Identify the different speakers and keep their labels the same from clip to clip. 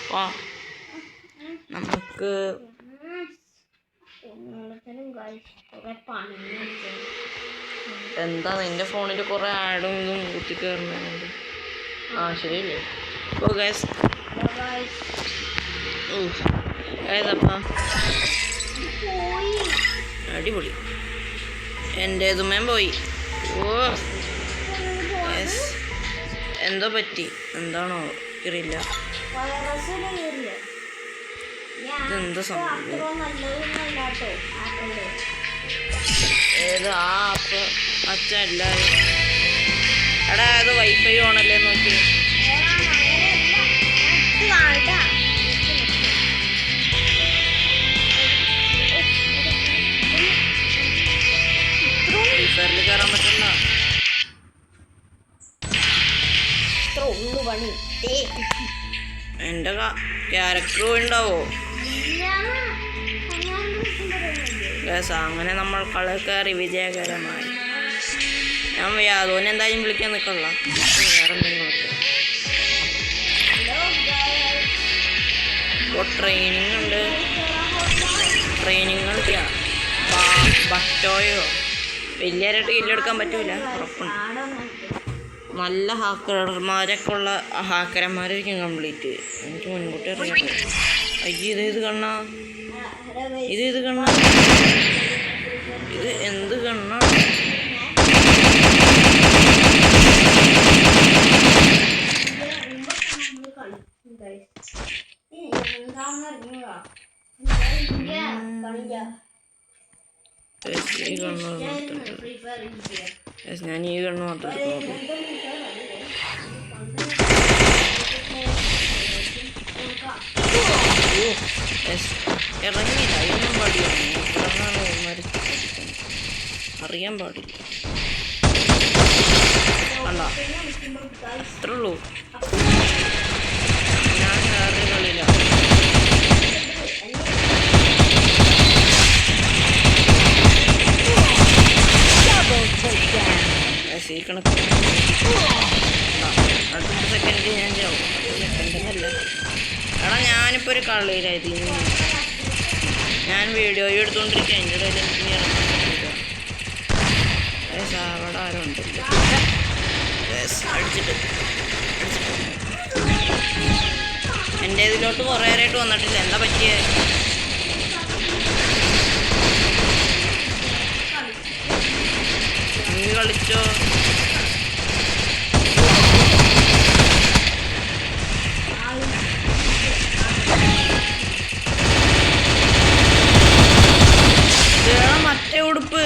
Speaker 1: അപ്പോൾ നമുക്ക് എന്താ നിന്റെ ഫോണിൽ കുറേ ആഡും ഇതും കുത്തിക്കയറുന്നുണ്ട്. ശരിയല്ലേ? അപ്പോൾ ഗൈസ് ഏതപ്പാ അടിപൊളി എൻ്റേതുമേ പോയി. എന്തോ പറ്റി, എന്താണോ അറിയില്ല. ഇതെന്താ സംഭവം? ഏത് ആ ആപ്പ് അച്ഛല്ല. എടാ അത് വൈഫൈ ഓണല്ലേ നോക്കി. ഫ്രീഫയറിൽ കയറാൻ പറ്റില്ല. എൻ്റെ ക്യാരക്ടർ ഉണ്ടാവോ? അങ്ങനെ നമ്മൾ കളി കയറി വിജയകരമായി. ഞാൻ യാദോനെ എന്തായാലും വിളിക്കാൻ നിൽക്കള്ള. വേറെ എന്തെങ്കിലും ഇപ്പോൾ ട്രെയിനിങ് ഉണ്ട്. ട്രെയിനിങ് കളിക്കാം. ബട്ടോയോ വലിയവരായിട്ട് കില്ലെടുക്കാൻ പറ്റൂല, ഉറപ്പുണ്ട്. നല്ല ഹാക്കർമാരൊക്കെ ഉള്ള ഹാക്കരന്മാരായിരിക്കും കംപ്ലീറ്റ്. എനിക്ക് മുൻകൂട്ടി അറിയാം. അയ്യോ ഇത് കണ്ണാ, ഇത് കണ്ണാ, ഇത് എന്ത് കണ്ണാ? ഞാൻ ഈ കണ്ണ് മാത്രം ഇറങ്ങിയില്ല. അതിനും പാടില്ല, അറിയാൻ പാടില്ല. അല്ല അത്രേ ഉള്ളൂ. ഞാൻ വേറെ കളിയില്ല. ഈ കണക്ക് അടുത്ത സെക്കൻഡ് ഞാൻ ചാവും. സെക്കൻഡെന്നല്ല. എടാ ഞാനിപ്പോൾ ഒരു കളിയിലായത്. ഞാൻ വീഡിയോ എടുത്തുകൊണ്ടിരിക്കുക. എൻ്റെ ഇടയിൽ എനിക്ക് ഇറങ്ങാൻ പറ്റില്ല. അവിടെ ആരും ഉണ്ട്. അടിച്ചിട്ട് എൻ്റെ ഇതിലോട്ട് കുറേ നേരമായിട്ട് വന്നിട്ടില്ല. എന്താ പറ്റിയത്? നീ കളിച്ചോ? മറ്റേ ഉടുപ്പ്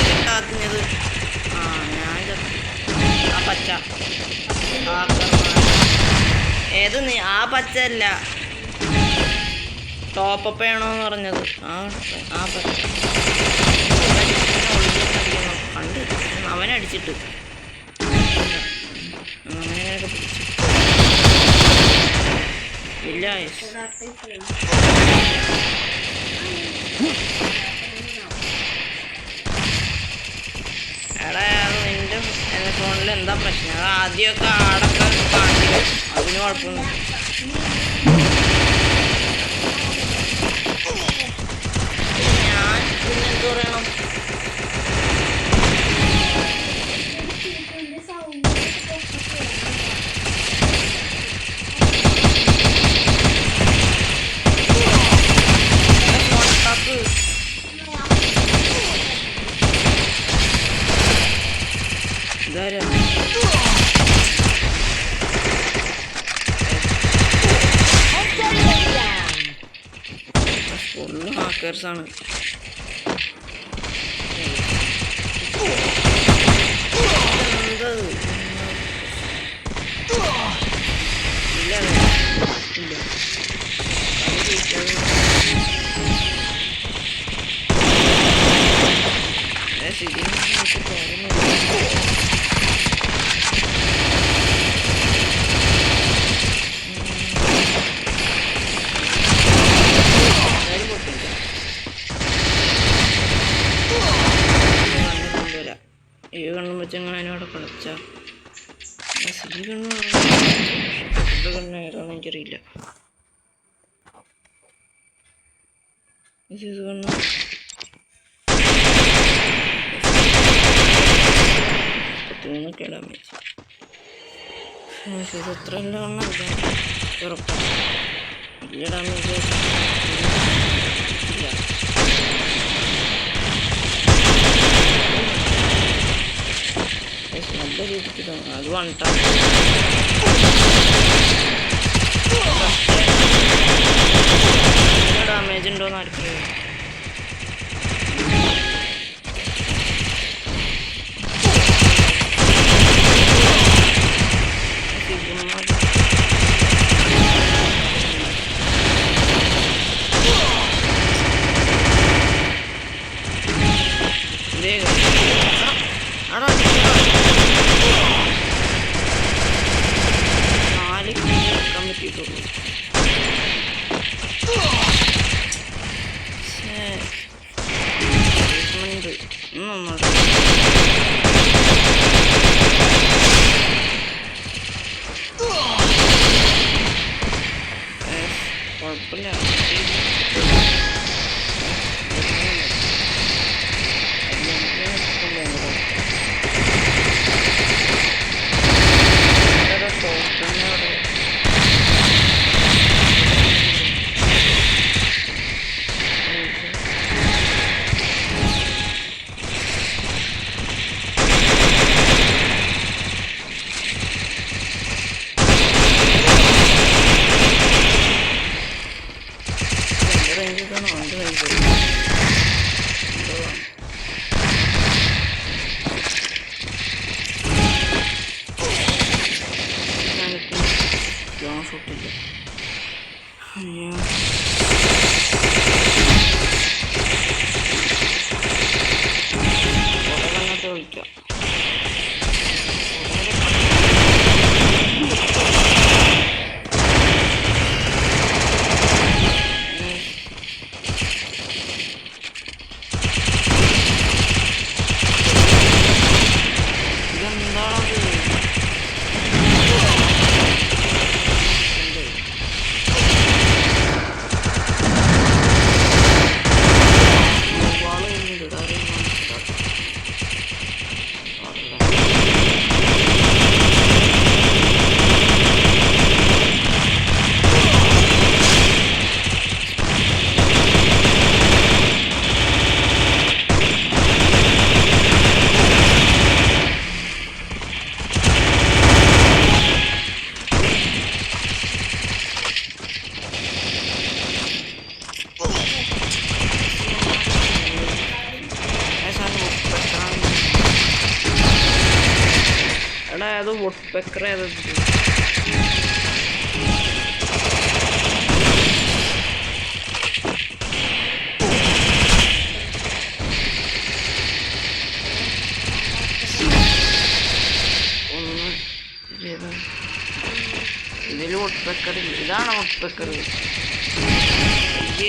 Speaker 1: കിട്ടാത്തത്. ഞാൻ ആ പച്ച ഏത് നീ ആ പച്ച അല്ല, ടോപ്പപ്പ് ചെയ്യണമെന്ന് പറഞ്ഞത്. ആ പച്ച കണ്ട് അവനടിച്ചിട്ട് അങ്ങനെയൊക്കെ പിടിച്ചു. ഇല്ല എടാ നിന്റെ ഫോണിൽ എന്താ പ്രശ്നം? അത് ആദ്യമൊക്കെ ആടൊക്കെ കാണിക്കും, അതിന് കുഴപ്പമൊന്നും. ഞാൻ പിന്നെ എന്ത് പറയണം? ഫുള്ള് ഹാക്കേഴ്സാണ്. ഈ കണ്ണും വെച്ചങ്ങനെ അതിനോട് കളിച്ച കണ്ണ് ഏതാണെന്ന് എനിക്കറിയില്ല. ഇത് കാണാം. 33 ഡാമേജ്. ഇത് എത്ര കാണാനില്ല, ഉറപ്പാണ്. വലിയ ഡാമേജ് ഇല്ല. നല്ല രീതിക്ക് അത് വണ്ട ഡാമേജ് ഉണ്ടോന്ന് ആർക്കറിയാം. കുഴപ്പമില്ല. അത് വോട്ട്പെക്കർ ഇതിൽ വോട്ട്പെക്കർ ഇതാണ് വോട്ട്പെക്കർ.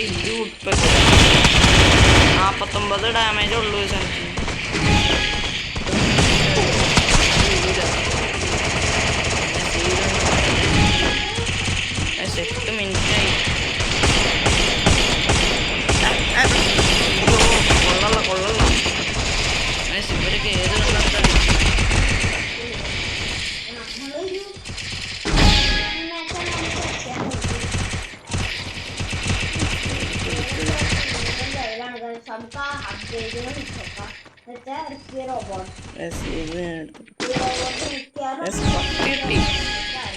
Speaker 1: ഇത് വോട്ട്പെക്കർ 49 ഡാമേജ് ഉള്ളൂ ശനിക്ക്. എട്ട് മിനിറ്റായി. കൊള്ളല്ല ഇവരൊക്കെ ഏത് കണ്ടാൽ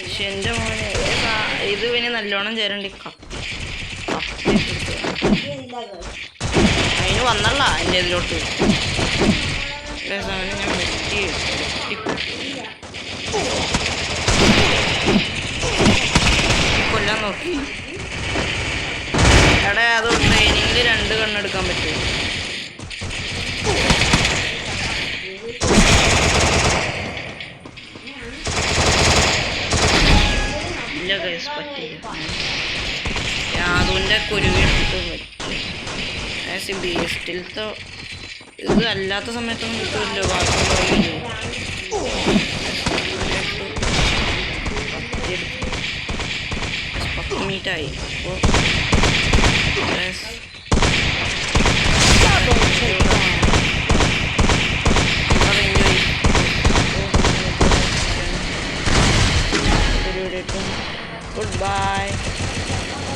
Speaker 1: പക്ഷെ എൻ്റെ മോനെ ഇത് പിന്നെ നല്ലോണം ചേരണ്ടി അതിന് വന്നല്ല എൻ്റെ ഇതിലോട്ട് ഞാൻ കൊല്ലാൻ നോക്കി. എടാ അത് ട്രെയിനിങ്ങിൽ 2 കണ്ണെടുക്കാൻ പറ്റും. ഇല്ല ഗൈസ് പറ്റില്ല. യാതൊൻ്റെ കുരുവിട്ട് പറ്റും. ബീസ്റ്റിലത്തെ ഇത് അല്ലാത്ത സമയത്തൊന്നും കിട്ടുമല്ലോ. ബാക്കി മിനിറ്റായി അപ്പോൾ goodbye.